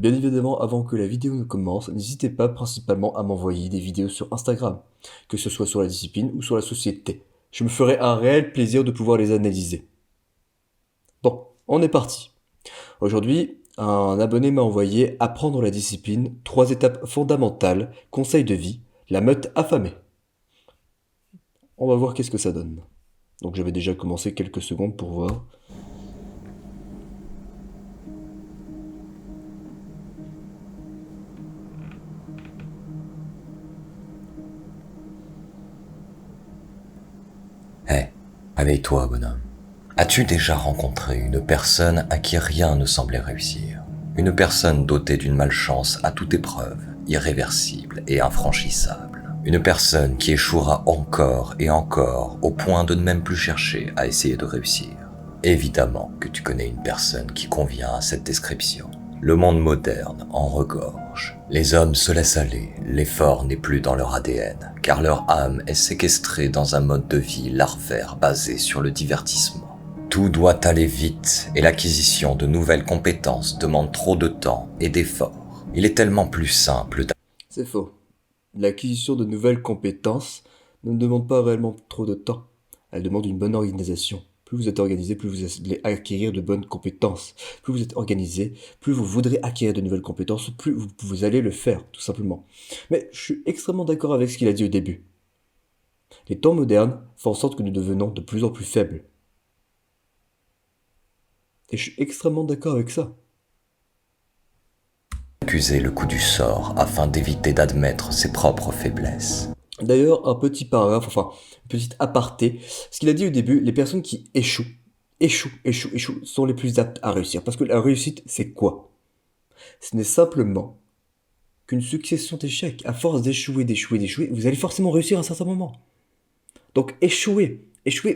Bien évidemment, avant que la vidéo ne commence, n'hésitez pas principalement à m'envoyer des vidéos sur Instagram, que ce soit sur la discipline ou sur la société. Je me ferai un réel plaisir de pouvoir les analyser. Bon, on est parti. Aujourd'hui, un abonné m'a envoyé Apprendre la discipline, 3 étapes fondamentales, conseils de vie, la meute affamée. On va voir qu'est-ce que ça donne. Donc j'avais déjà commencé quelques secondes pour voir. Hé, réveille-toi, bonhomme. As-tu déjà rencontré une personne à qui rien ne semblait réussir? Une personne dotée d'une malchance à toute épreuve, irréversible et infranchissable. Une personne qui échouera encore et encore au point de ne même plus chercher à essayer de réussir. Évidemment que tu connais une personne qui convient à cette description. Le monde moderne en regorge. Les hommes se laissent aller, l'effort n'est plus dans leur ADN, car leur âme est séquestrée dans un mode de vie larvaire basé sur le divertissement. Tout doit aller vite et l'acquisition de nouvelles compétences demande trop de temps et d'efforts. Il est tellement plus simple. C'est faux. L'acquisition de nouvelles compétences ne demande pas réellement trop de temps. Elle demande une bonne organisation. Plus vous êtes organisé, plus vous allez acquérir de bonnes compétences. Plus vous êtes organisé, plus vous voudrez acquérir de nouvelles compétences, plus vous allez le faire, tout simplement. Mais je suis extrêmement d'accord avec ce qu'il a dit au début. Les temps modernes font en sorte que nous devenons de plus en plus faibles. Et je suis extrêmement d'accord avec ça. Accuser le coup du sort afin d'éviter d'admettre ses propres faiblesses. D'ailleurs, un petit paragraphe, enfin, une petite aparté. Ce qu'il a dit au début, les personnes qui échouent, sont les plus aptes à réussir. Parce que la réussite, c'est quoi? Ce n'est simplement qu'une succession d'échecs. À force d'échouer, vous allez forcément réussir à un certain moment. Donc échouez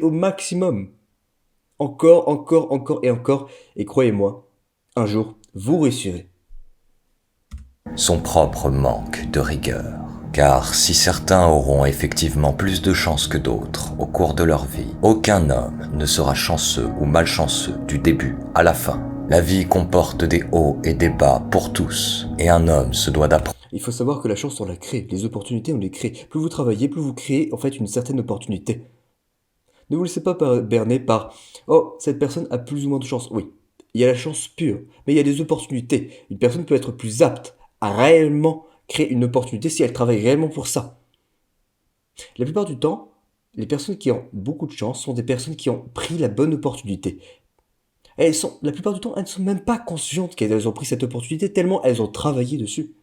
au maximum. Encore et encore. Et croyez-moi, un jour, vous réussirez. Son propre manque de rigueur. Car si certains auront effectivement plus de chance que d'autres au cours de leur vie, aucun homme ne sera chanceux ou malchanceux du début à la fin. La vie comporte des hauts et des bas pour tous, et un homme se doit d'apprendre. Il faut savoir que la chance, on la crée. Les opportunités, on les crée. Plus vous travaillez, plus vous créez en fait une certaine opportunité. Ne vous laissez pas berner par «Oh, cette personne a plus ou moins de chance». Oui, il y a la chance pure, mais il y a des opportunités. Une personne peut être plus apte à réellement créer une opportunité si elle travaille réellement pour ça. La plupart du temps, les personnes qui ont beaucoup de chance sont des personnes qui ont pris la bonne opportunité. La plupart du temps, elles ne sont même pas conscientes qu'elles ont pris cette opportunité tellement elles ont travaillé dessus.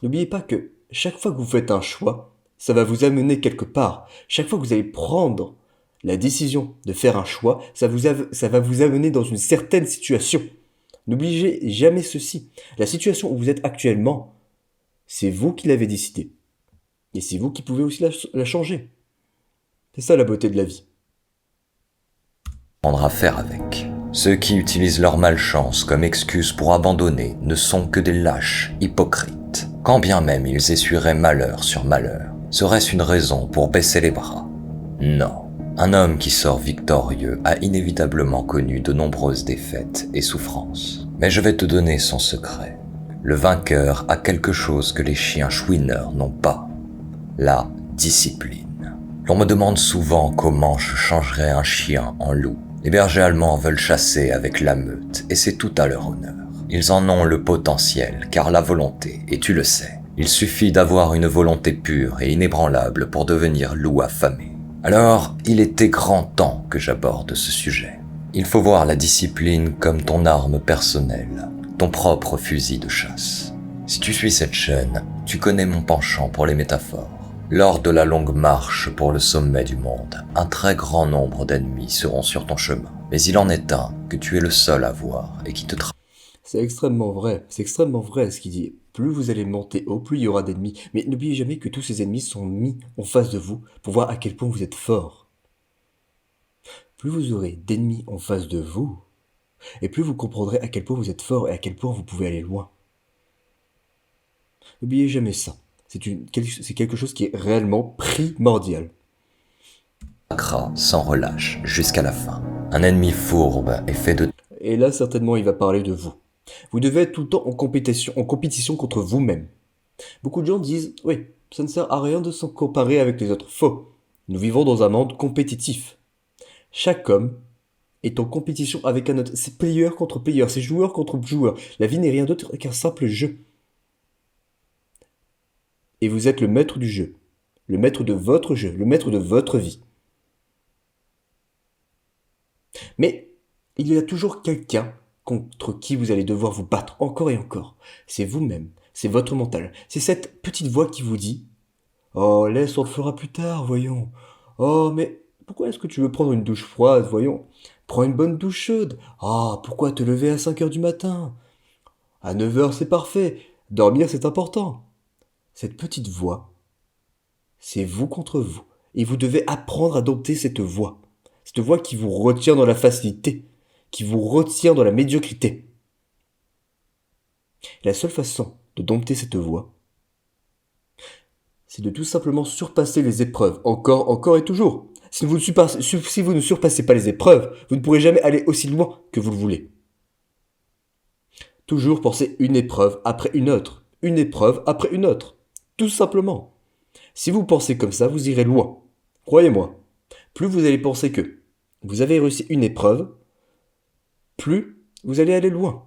N'oubliez pas que chaque fois que vous faites un choix, ça va vous amener quelque part. Chaque fois que vous allez prendre la décision de faire un choix, ça va vous amener dans une certaine situation. N'oubliez jamais ceci. La situation où vous êtes actuellement, c'est vous qui l'avez décidée. Et c'est vous qui pouvez aussi la changer. C'est ça la beauté de la vie. À faire avec. Ceux qui utilisent leur malchance comme excuse pour abandonner ne sont que des lâches hypocrites. Quand bien même ils essuieraient malheur sur malheur, serait-ce une raison pour baisser les bras? Non. Un homme qui sort victorieux a inévitablement connu de nombreuses défaites et souffrances. Mais je vais te donner son secret. Le vainqueur a quelque chose que les chiens chouineurs n'ont pas. La discipline. L'on me demande souvent comment je changerais un chien en loup. Les bergers allemands veulent chasser avec la meute, et c'est tout à leur honneur. Ils en ont le potentiel, car la volonté, et tu le sais, il suffit d'avoir une volonté pure et inébranlable pour devenir loup affamé. Alors, il était grand temps que j'aborde ce sujet. Il faut voir la discipline comme ton arme personnelle, ton propre fusil de chasse. Si tu suis cette chaîne, tu connais mon penchant pour les métaphores. Lors de la longue marche pour le sommet du monde, un très grand nombre d'ennemis seront sur ton chemin. Mais il en est un que tu es le seul à voir et qui te C'est extrêmement vrai ce qu'il dit. Plus vous allez monter haut, plus il y aura d'ennemis. Mais n'oubliez jamais que tous ces ennemis sont mis en face de vous pour voir à quel point vous êtes fort. Plus vous aurez d'ennemis en face de vous, et plus vous comprendrez à quel point vous êtes fort et à quel point vous pouvez aller loin. N'oubliez jamais ça. C'est quelque chose qui est réellement primordial. traquera sans relâche jusqu'à la fin. Un ennemi fourbe est fait de... Et là, certainement, il va parler de vous. Vous devez être tout le temps en compétition contre vous-même. Beaucoup de gens disent, oui, ça ne sert à rien de s'en comparer avec les autres. Faux. Nous vivons dans un monde compétitif. Chaque homme est en compétition avec un autre. C'est player contre player, c'est joueur contre joueur. La vie n'est rien d'autre qu'un simple jeu. Et vous êtes le maître du jeu. Le maître de votre jeu, le maître de votre vie. Mais il y a toujours quelqu'un contre qui vous allez devoir vous battre encore et encore. C'est vous-même, c'est votre mental. C'est cette petite voix qui vous dit « Oh, laisse, on le fera plus tard, voyons. Oh, mais pourquoi est-ce que tu veux prendre une douche froide, voyons. Prends une bonne douche chaude. Ah, pourquoi te lever à 5 heures du matin? À 9 heures, c'est parfait. Dormir, c'est important. » Cette petite voix, c'est vous contre vous. Et vous devez apprendre à dompter cette voix. Cette voix qui vous retient dans la facilité, qui vous retient dans la médiocrité. La seule façon de dompter cette voix, c'est de tout simplement surpasser les épreuves, encore et toujours. Si vous ne surpassez pas les épreuves, vous ne pourrez jamais aller aussi loin que vous le voulez. Toujours penser une épreuve après une autre, une épreuve après une autre, tout simplement. Si vous pensez comme ça, vous irez loin. Croyez-moi, plus vous allez penser que vous avez réussi une épreuve, plus vous allez aller loin.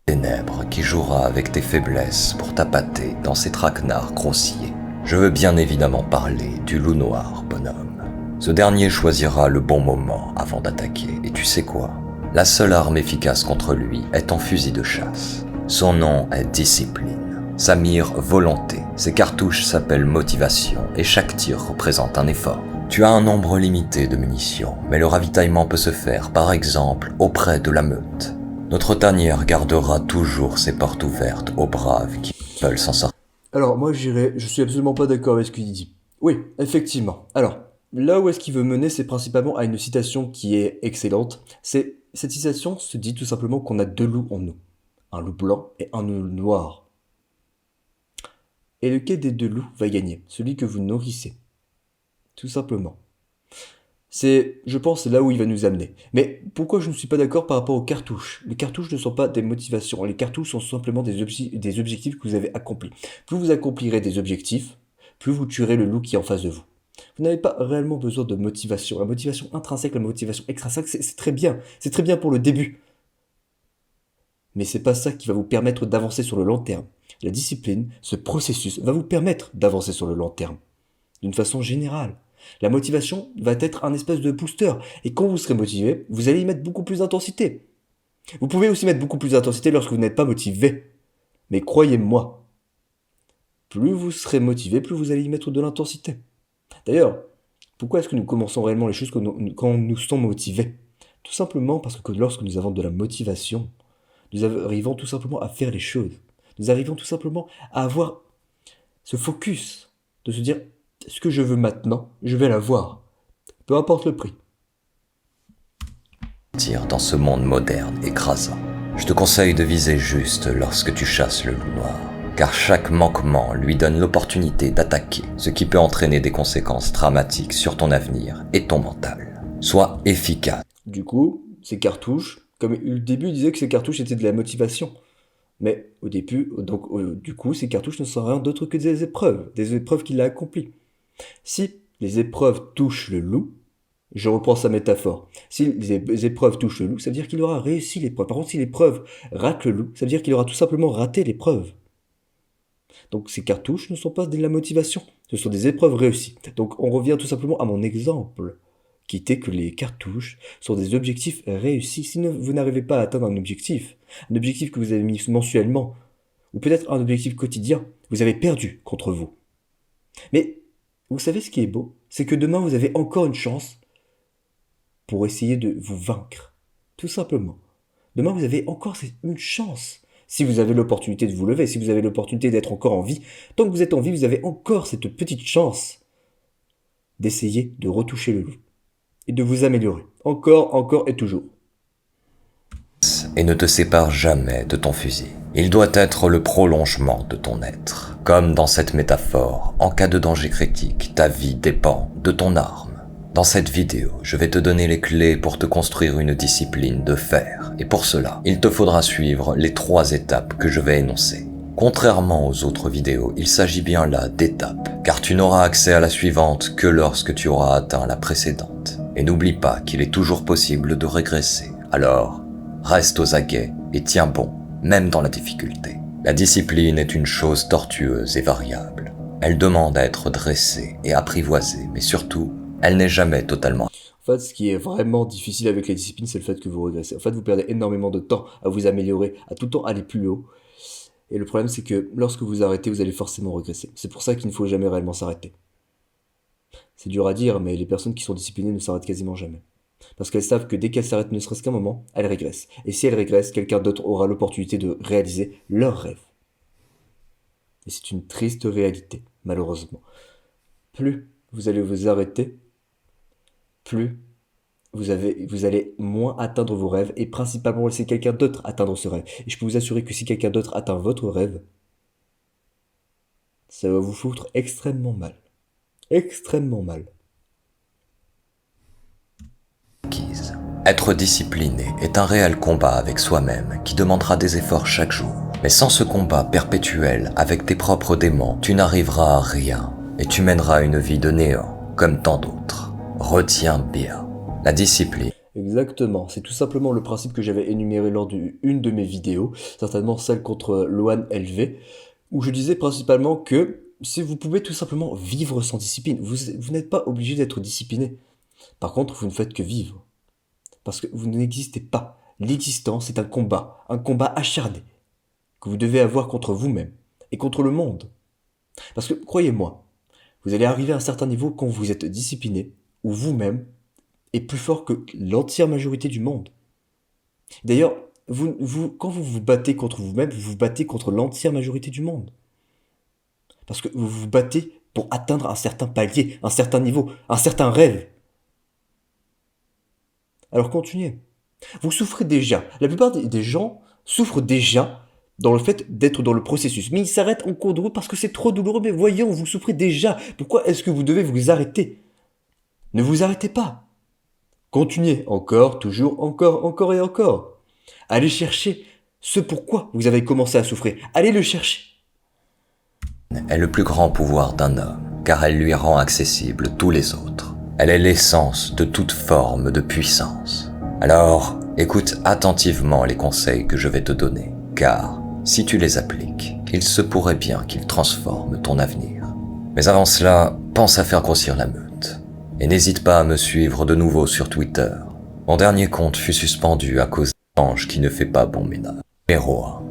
Ténèbres qui jouera avec tes faiblesses pour t'appâter dans ses traquenards grossiers. Je veux bien évidemment parler du loup noir, bonhomme. Ce dernier choisira le bon moment avant d'attaquer, et tu sais quoi? La seule arme efficace contre lui est ton fusil de chasse. Son nom est discipline. Sa mire, volonté. Ses cartouches s'appellent motivation, et chaque tir représente un effort. Tu as un nombre limité de munitions, mais le ravitaillement peut se faire, par exemple, auprès de la meute. Notre tanière gardera toujours ses portes ouvertes aux braves qui veulent s'en sortir. Alors, moi, je suis absolument pas d'accord avec ce qu'il dit. Oui, effectivement. Alors, là où est-ce qu'il veut mener, c'est principalement à une citation qui est excellente. Cette citation se dit tout simplement qu'on a deux loups en nous. Un loup blanc et un loup noir. Et lequel des deux loups va gagner? Celui que vous nourrissez. Tout simplement. Je pense, là où il va nous amener. Mais pourquoi je ne suis pas d'accord par rapport aux cartouches? Les cartouches ne sont pas des motivations. Les cartouches sont simplement des objectifs que vous avez accomplis. Plus vous accomplirez des objectifs, plus vous tuerez le loup qui est en face de vous. Vous n'avez pas réellement besoin de motivation. La motivation intrinsèque, la motivation extrinsèque, c'est très bien. C'est très bien pour le début. Mais c'est pas ça qui va vous permettre d'avancer sur le long terme. La discipline, ce processus, va vous permettre d'avancer sur le long terme. D'une façon générale. La motivation va être un espèce de booster. Et quand vous serez motivé, vous allez y mettre beaucoup plus d'intensité. Vous pouvez aussi mettre beaucoup plus d'intensité lorsque vous n'êtes pas motivé. Mais croyez-moi, plus vous serez motivé, plus vous allez y mettre de l'intensité. D'ailleurs, pourquoi est-ce que nous commençons réellement les choses quand nous sommes motivés? Tout simplement parce que lorsque nous avons de la motivation, nous arrivons tout simplement à faire les choses. Nous arrivons tout simplement à avoir ce focus, de se dire, ce que je veux maintenant, je vais l'avoir. Peu importe le prix. Dans ce monde moderne écrasant. Je te conseille de viser juste lorsque tu chasses le loup noir, car chaque manquement lui donne l'opportunité d'attaquer, ce qui peut entraîner des conséquences dramatiques sur ton avenir et ton mental. Sois efficace. Du coup, ces cartouches, comme au début il disait que ces cartouches étaient de la motivation. Mais au début, du coup, ces cartouches ne sont rien d'autre que des épreuves qu'il a accomplies. Si les épreuves touchent le loup, je reprends sa métaphore. Si les épreuves touchent le loup, ça veut dire qu'il aura réussi l'épreuve. Par contre, si l'épreuve rate le loup, ça veut dire qu'il aura tout simplement raté l'épreuve. Donc ces cartouches ne sont pas de la motivation, ce sont des épreuves réussies. Donc on revient tout simplement à mon exemple, qui était que les cartouches sont des objectifs réussis. Si vous n'arrivez pas à atteindre un objectif que vous avez mis mensuellement, ou peut-être un objectif quotidien, vous avez perdu contre vous. Mais vous savez ce qui est beau? C'est que demain vous avez encore une chance pour essayer de vous vaincre. Tout simplement. Demain vous avez encore une chance. Si vous avez l'opportunité de vous lever, si vous avez l'opportunité d'être encore en vie, tant que vous êtes en vie, vous avez encore cette petite chance d'essayer de retoucher le loup. Et de vous améliorer. Encore et toujours. Et ne te sépare jamais de ton fusil. Il doit être le prolongement de ton être. Comme dans cette métaphore, en cas de danger critique, ta vie dépend de ton arme. Dans cette vidéo, je vais te donner les clés pour te construire une discipline de fer. Et pour cela, il te faudra suivre les 3 étapes que je vais énoncer. Contrairement aux autres vidéos, il s'agit bien là d'étapes, car tu n'auras accès à la suivante que lorsque tu auras atteint la précédente. Et n'oublie pas qu'il est toujours possible de régresser. Alors, reste aux aguets et tiens bon, même dans la difficulté. La discipline est une chose tortueuse et variable. Elle demande à être dressée et apprivoisée, mais surtout, elle n'est jamais totalement... En fait, ce qui est vraiment difficile avec les disciplines, c'est le fait que vous régressez. En fait, vous perdez énormément de temps à vous améliorer, à tout le temps aller plus haut. Et le problème, c'est que lorsque vous arrêtez, vous allez forcément régresser. C'est pour ça qu'il ne faut jamais réellement s'arrêter. C'est dur à dire, mais les personnes qui sont disciplinées ne s'arrêtent quasiment jamais. Parce qu'elles savent que dès qu'elles s'arrêtent ne serait-ce qu'un moment, elles régressent. Et si elles régressent, quelqu'un d'autre aura l'opportunité de réaliser leur rêve. Et c'est une triste réalité, malheureusement. Plus vous allez vous arrêter, plus vous allez moins atteindre vos rêves et principalement laisser quelqu'un d'autre atteindre ce rêve. Et je peux vous assurer que si quelqu'un d'autre atteint votre rêve, ça va vous foutre extrêmement mal. Extrêmement mal. acquise. Être discipliné est un réel combat avec soi-même qui demandera des efforts chaque jour. Mais sans ce combat perpétuel avec tes propres démons, tu n'arriveras à rien et tu mèneras une vie de néant comme tant d'autres. Retiens bien, la discipline. Exactement, c'est tout simplement le principe que j'avais énuméré lors d'une de mes vidéos, certainement celle contre Loan LV, où je disais principalement que si vous pouvez tout simplement vivre sans discipline, vous n'êtes pas obligé d'être discipliné. Par contre, vous ne faites que vivre. Parce que vous n'existez pas. L'existence est un combat acharné, que vous devez avoir contre vous-même et contre le monde. Parce que, croyez-moi, vous allez arriver à un certain niveau quand vous êtes discipliné, ou vous-même est plus fort que l'entière majorité du monde. D'ailleurs, quand vous vous battez contre vous-même, vous vous battez contre l'entière majorité du monde. Parce que vous vous battez pour atteindre un certain palier, un certain niveau, un certain rêve. Alors continuez. Vous souffrez déjà. La plupart des gens souffrent déjà dans le fait d'être dans le processus. Mais ils s'arrêtent en cours de route parce que c'est trop douloureux. Mais voyons, vous souffrez déjà. Pourquoi est-ce que vous devez vous arrêter? Ne vous arrêtez pas. Continuez. Encore, toujours, encore et encore. Allez chercher ce pourquoi vous avez commencé à souffrir. Allez le chercher. Est le plus grand pouvoir d'un homme, car elle lui rend accessible tous les autres. Elle est l'essence de toute forme de puissance. Alors, écoute attentivement les conseils que je vais te donner, car si tu les appliques, il se pourrait bien qu'ils transforment ton avenir. Mais avant cela, pense à faire grossir la meute. Et n'hésite pas à me suivre de nouveau sur Twitter. Mon dernier compte fut suspendu à cause d'un ange qui ne fait pas bon ménage. Numéro 1.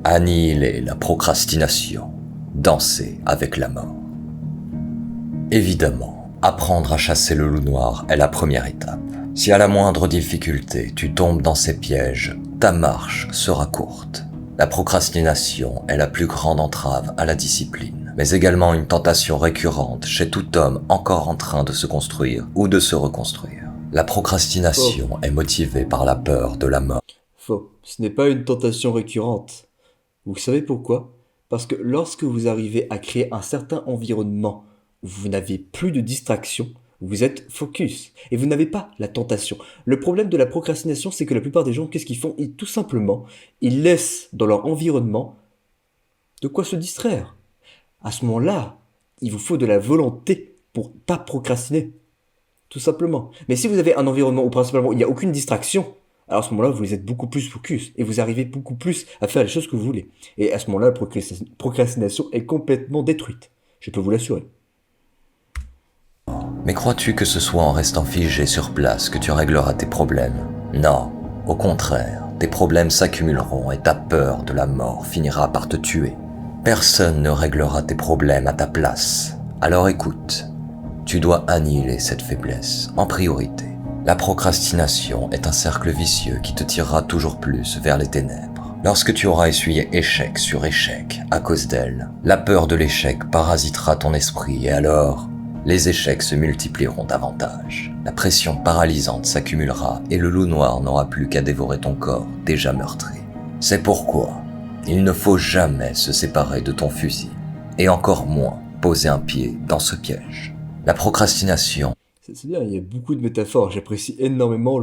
Annihiler la procrastination. Danser avec la mort. Évidemment, apprendre à chasser le loup noir est la première étape. Si à la moindre difficulté tu tombes dans ces pièges, ta marche sera courte. La procrastination est la plus grande entrave à la discipline, mais également une tentation récurrente chez tout homme encore en train de se construire ou de se reconstruire. La procrastination est motivée par la peur de la mort. Faux. Ce n'est pas une tentation récurrente. Vous savez pourquoi? Parce que lorsque vous arrivez à créer un certain environnement où vous n'avez plus de distraction, vous êtes focus et vous n'avez pas la tentation. Le problème de la procrastination, c'est que la plupart des gens, qu'est-ce qu'ils font? Tout simplement, ils laissent dans leur environnement de quoi se distraire. À ce moment-là, il vous faut de la volonté pour pas procrastiner. Tout simplement. Mais si vous avez un environnement où principalement il n'y a aucune distraction, alors à ce moment-là, vous êtes beaucoup plus focus et vous arrivez beaucoup plus à faire les choses que vous voulez. Et à ce moment-là, la procrastination est complètement détruite. Je peux vous l'assurer. Mais crois-tu que ce soit en restant figé sur place que tu régleras tes problèmes? Non, au contraire, tes problèmes s'accumuleront et ta peur de la mort finira par te tuer. Personne ne réglera tes problèmes à ta place. Alors écoute, tu dois annihiler cette faiblesse en priorité. La procrastination est un cercle vicieux qui te tirera toujours plus vers les ténèbres. Lorsque tu auras essuyé échec sur échec à cause d'elle, la peur de l'échec parasitera ton esprit et alors, les échecs se multiplieront davantage. La pression paralysante s'accumulera et le loup noir n'aura plus qu'à dévorer ton corps déjà meurtri. C'est pourquoi il ne faut jamais se séparer de ton fusil et encore moins poser un pied dans ce piège. La procrastination. C'est bien, il y a beaucoup de métaphores. J'apprécie énormément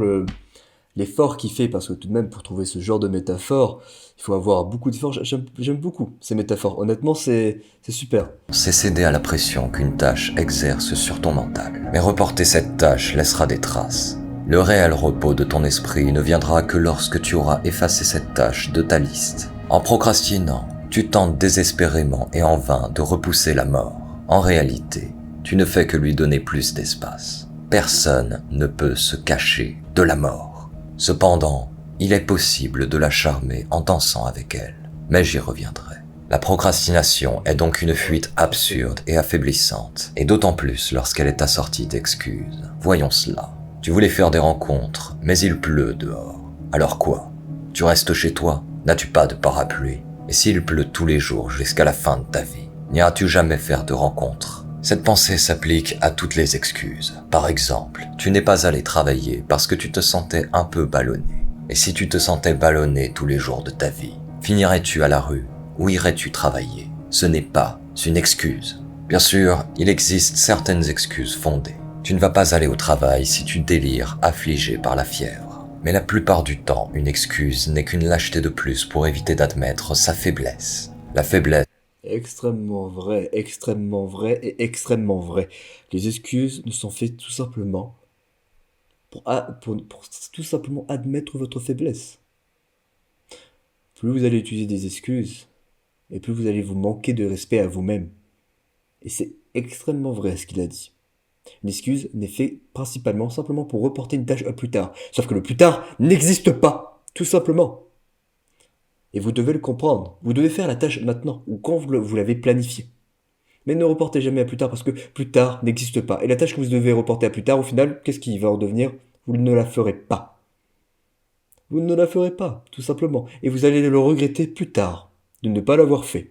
l'effort qu'il fait, parce que tout de même, pour trouver ce genre de métaphore, il faut avoir beaucoup d'efforts. J'aime beaucoup ces métaphores. Honnêtement, c'est super. C'est céder à la pression qu'une tâche exerce sur ton mental. Mais reporter cette tâche laissera des traces. Le réel repos de ton esprit ne viendra que lorsque tu auras effacé cette tâche de ta liste. En procrastinant, tu tentes désespérément et en vain de repousser la mort. En réalité, tu ne fais que lui donner plus d'espace. Personne ne peut se cacher de la mort. Cependant, il est possible de la charmer en dansant avec elle. Mais j'y reviendrai. La procrastination est donc une fuite absurde et affaiblissante, et d'autant plus lorsqu'elle est assortie d'excuses. Voyons cela. Tu voulais faire des rencontres, mais il pleut dehors. Alors quoi? Tu restes chez toi? N'as-tu pas de parapluie? Et s'il pleut tous les jours jusqu'à la fin de ta vie, n'iras-tu jamais faire de rencontres? Cette pensée s'applique à toutes les excuses. Par exemple, tu n'es pas allé travailler parce que tu te sentais un peu ballonné. Et si tu te sentais ballonné tous les jours de ta vie, finirais-tu à la rue? Où irais-tu travailler? Ce n'est pas une excuse. Bien sûr, il existe certaines excuses fondées. Tu ne vas pas aller au travail si tu délires affligé par la fièvre. Mais la plupart du temps, une excuse n'est qu'une lâcheté de plus pour éviter d'admettre sa faiblesse. La faiblesse. Extrêmement vrai et extrêmement vrai. Les excuses ne sont faites tout simplement pour tout simplement admettre votre faiblesse. Plus vous allez utiliser des excuses, et plus vous allez vous manquer de respect à vous-même. Et c'est extrêmement vrai ce qu'il a dit. Une excuse n'est faite principalement simplement pour reporter une tâche à plus tard. Sauf que le plus tard n'existe pas, tout simplement. Et vous devez le comprendre. Vous devez faire la tâche maintenant, ou quand vous l'avez planifiée. Mais ne reportez jamais à plus tard, parce que plus tard n'existe pas. Et la tâche que vous devez reporter à plus tard, au final, qu'est-ce qui va en devenir? Vous ne la ferez pas. Vous ne la ferez pas, tout simplement. Et vous allez le regretter plus tard, de ne pas l'avoir fait.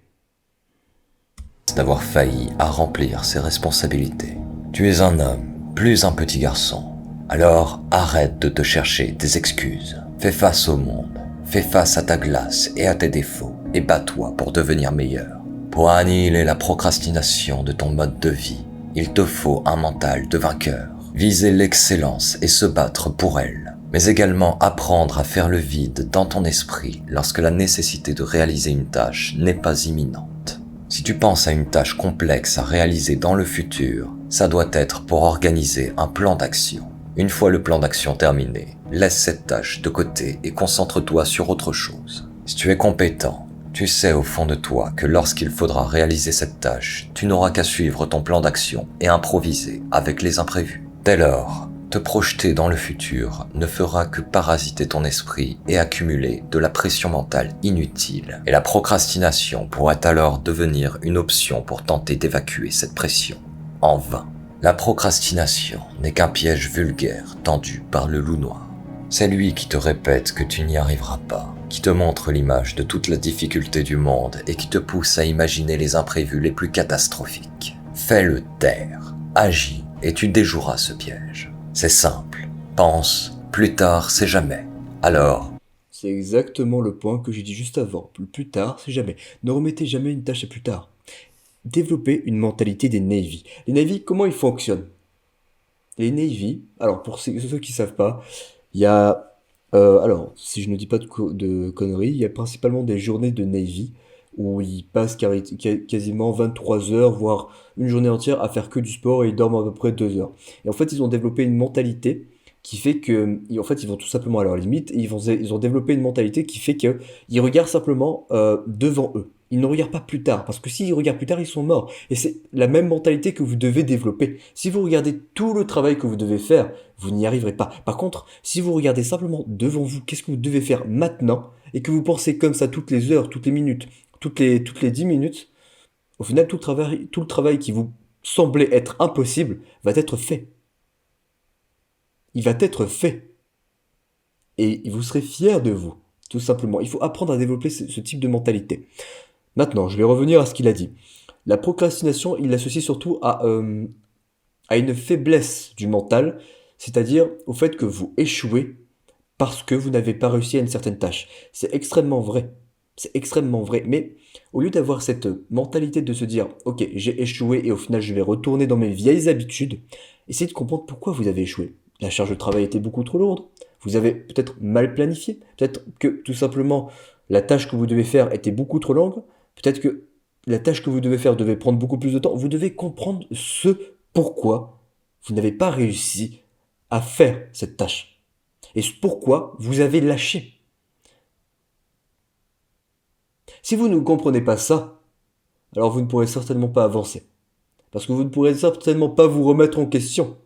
D'avoir failli à remplir ses responsabilités. Tu es un homme, plus un petit garçon. Alors arrête de te chercher des excuses. Fais face au monde, fais face à ta glace et à tes défauts, et bats-toi pour devenir meilleur. Pour annihiler la procrastination de ton mode de vie, il te faut un mental de vainqueur. Viser l'excellence et se battre pour elle, mais également apprendre à faire le vide dans ton esprit lorsque la nécessité de réaliser une tâche n'est pas imminente. Si tu penses à une tâche complexe à réaliser dans le futur, ça doit être pour organiser un plan d'action. Une fois le plan d'action terminé, laisse cette tâche de côté et concentre-toi sur autre chose. Si tu es compétent, tu sais au fond de toi que lorsqu'il faudra réaliser cette tâche, tu n'auras qu'à suivre ton plan d'action et improviser avec les imprévus. Dès lors, te projeter dans le futur ne fera que parasiter ton esprit et accumuler de la pression mentale inutile. Et la procrastination pourrait alors devenir une option pour tenter d'évacuer cette pression. En vain. La procrastination n'est qu'un piège vulgaire tendu par le loup noir. C'est lui qui te répète que tu n'y arriveras pas, qui te montre l'image de toute la difficulté du monde et qui te pousse à imaginer les imprévus les plus catastrophiques. Fais-le taire, agis et tu déjoueras ce piège. C'est simple, pense, plus tard c'est jamais. Alors, C'est exactement le point que j'ai dit juste avant. Plus tard, c'est jamais. Ne remettez jamais une tâche à plus tard. Développez une mentalité des Navy. Les Navy, comment ils fonctionnent? Les Navy, alors pour ceux qui ne savent pas, il y a, alors si je ne dis pas de conneries, il y a principalement des journées de Navy où ils passent quasiment 23 heures, voire une journée entière à faire que du sport et ils dorment à peu près 2 heures. Et en fait, ils ont développé une mentalité qui fait que, en fait, ils vont tout simplement à leur limite et ils ont développé une mentalité qui fait qu'ils regardent simplement devant eux. Ils ne regardent pas plus tard, parce que s'ils regardent plus tard, ils sont morts. Et c'est la même mentalité que vous devez développer. Si vous regardez tout le travail que vous devez faire, vous n'y arriverez pas. Par contre, si vous regardez simplement devant vous, qu'est-ce que vous devez faire maintenant, et que vous pensez comme ça toutes les heures, toutes les minutes, toutes les 10 minutes, au final, tout le travail qui vous semblait être impossible va être fait. Il va être fait. Et vous serez fier de vous, tout simplement. Il faut apprendre à développer ce type de mentalité. Maintenant, je vais revenir à ce qu'il a dit. La procrastination, il l'associe surtout à une faiblesse du mental, c'est-à-dire au fait que vous échouez parce que vous n'avez pas réussi à une certaine tâche. C'est extrêmement vrai. C'est extrêmement vrai. Mais au lieu d'avoir cette mentalité de se dire, ok, j'ai échoué et au final je vais retourner dans mes vieilles habitudes, essayez de comprendre pourquoi vous avez échoué. La charge de travail était beaucoup trop lourde. Vous avez peut-être mal planifié. Peut-être que tout simplement la tâche que vous devez faire était beaucoup trop longue. Peut-être que la tâche que vous devez faire devait prendre beaucoup plus de temps. Vous devez comprendre ce pourquoi vous n'avez pas réussi à faire cette tâche. Et ce pourquoi vous avez lâché. Si vous ne comprenez pas ça, alors vous ne pourrez certainement pas avancer. Parce que vous ne pourrez certainement pas vous remettre en question.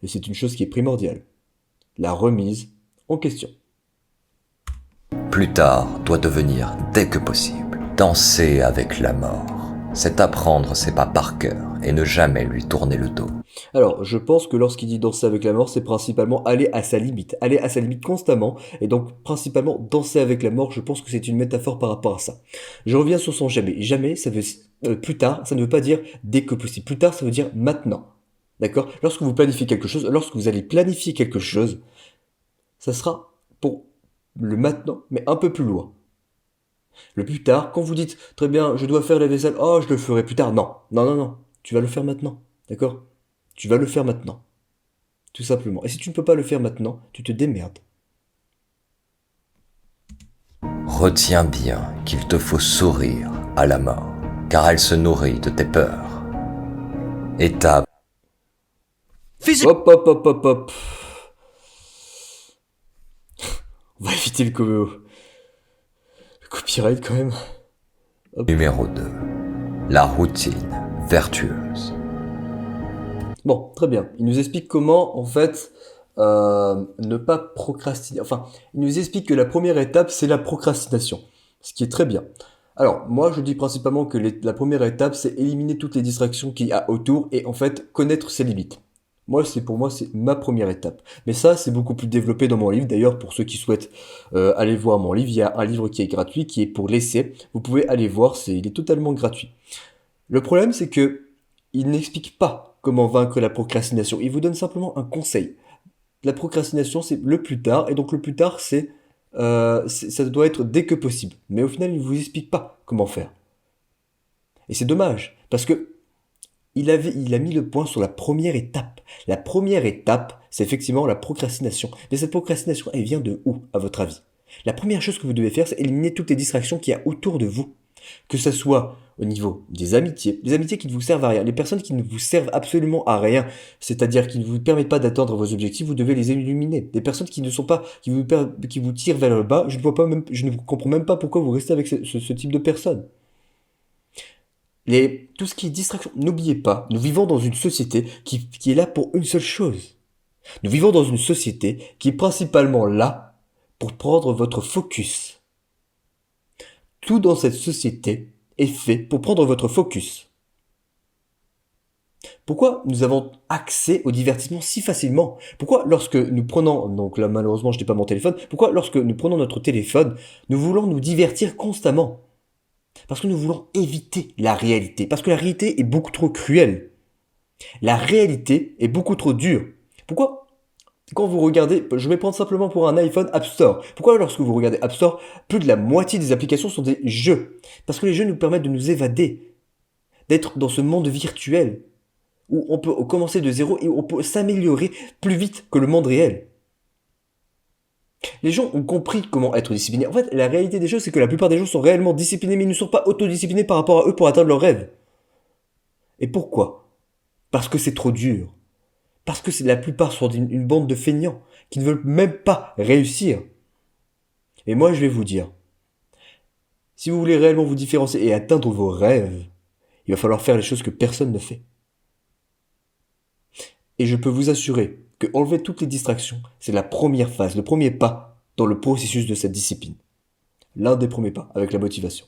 Et c'est une chose qui est primordiale. La remise en question. Plus tard doit devenir dès que possible. Danser avec la mort. C'est apprendre ses pas par cœur et ne jamais lui tourner le dos. Alors, je pense que lorsqu'il dit danser avec la mort, c'est principalement aller à sa limite constamment, et donc principalement danser avec la mort, je pense que c'est une métaphore par rapport à ça. Je reviens sur son jamais. Jamais, ça veut plus tard, ça ne veut pas dire dès que possible. Plus tard, ça veut dire maintenant. D'accord? Lorsque vous planifiez quelque chose, lorsque vous allez planifier quelque chose, ça sera pour le maintenant, mais un peu plus loin. Le plus tard, quand vous dites, très bien, je dois faire la vaisselle, oh, je le ferai plus tard. Non, non, non, non, tu vas le faire maintenant. D'accord? Tu vas le faire maintenant. Tout simplement. Et si tu ne peux pas le faire maintenant, tu te démerdes. Retiens bien qu'il te faut sourire à la mort, car elle se nourrit de tes peurs. Étape. Hop, hop, hop, hop, hop. On va éviter le copyright quand même. Numéro 2. La routine vertueuse. Bon, très bien. Il nous explique comment, en fait, ne pas procrastiner. Enfin, il nous explique que la première étape, c'est la procrastination. Ce qui est très bien. Alors, moi, je dis principalement que la première étape, c'est éliminer toutes les distractions qu'il y a autour et, en fait, connaître ses limites. Pour moi, c'est ma première étape. Mais ça, c'est beaucoup plus développé dans mon livre. D'ailleurs, pour ceux qui souhaitent aller voir mon livre, il y a un livre qui est gratuit, qui est pour l'essai. Vous pouvez aller voir, il est totalement gratuit. Le problème, c'est que il n'explique pas comment vaincre la procrastination. Il vous donne simplement un conseil. La procrastination, c'est le plus tard, et donc le plus tard, ça doit être dès que possible. Mais au final, il ne vous explique pas comment faire. Et c'est dommage, parce que il a mis le point sur la première étape. La première étape, c'est effectivement la procrastination. Mais cette procrastination, elle vient de où, à votre avis? La première chose que vous devez faire, c'est éliminer toutes les distractions qu'il y a autour de vous. Que ce soit au niveau des amitiés qui ne vous servent à rien, les personnes qui ne vous servent absolument à rien, c'est-à-dire qui ne vous permettent pas d'atteindre vos objectifs, vous devez les éliminer. Des personnes qui ne sont pas, qui vous tirent vers le bas, je ne comprends même pas pourquoi vous restez avec ce type de personnes. Tout ce qui est distraction, n'oubliez pas, nous vivons dans une société qui est là pour une seule chose. Nous vivons dans une société qui est principalement là pour prendre votre focus. Tout dans cette société est fait pour prendre votre focus. Pourquoi nous avons accès au divertissement si facilement? Pourquoi lorsque nous prenons, donc là malheureusement je n'ai pas mon téléphone, pourquoi lorsque nous prenons notre téléphone, nous voulons nous divertir constamment? Parce que nous voulons éviter la réalité. Parce que la réalité est beaucoup trop cruelle. La réalité est beaucoup trop dure. Pourquoi? Quand vous regardez, je vais prendre simplement pour un iPhone App Store. Pourquoi lorsque vous regardez App Store, plus de la moitié des applications sont des jeux? Parce que les jeux nous permettent de nous évader, d'être dans ce monde virtuel, où on peut commencer de zéro et où on peut s'améliorer plus vite que le monde réel. Les gens ont compris comment être disciplinés. En fait, la réalité des choses, c'est que la plupart des gens sont réellement disciplinés, mais ils ne sont pas autodisciplinés par rapport à eux pour atteindre leurs rêves. Et pourquoi? Parce que c'est trop dur. Parce que la plupart sont une bande de feignants qui ne veulent même pas réussir. Et moi, je vais vous dire, si vous voulez réellement vous différencier et atteindre vos rêves, il va falloir faire les choses que personne ne fait. Et je peux vous assurer que enlever toutes les distractions, c'est la première phase, le premier pas dans le processus de cette discipline. L'un des premiers pas avec la motivation.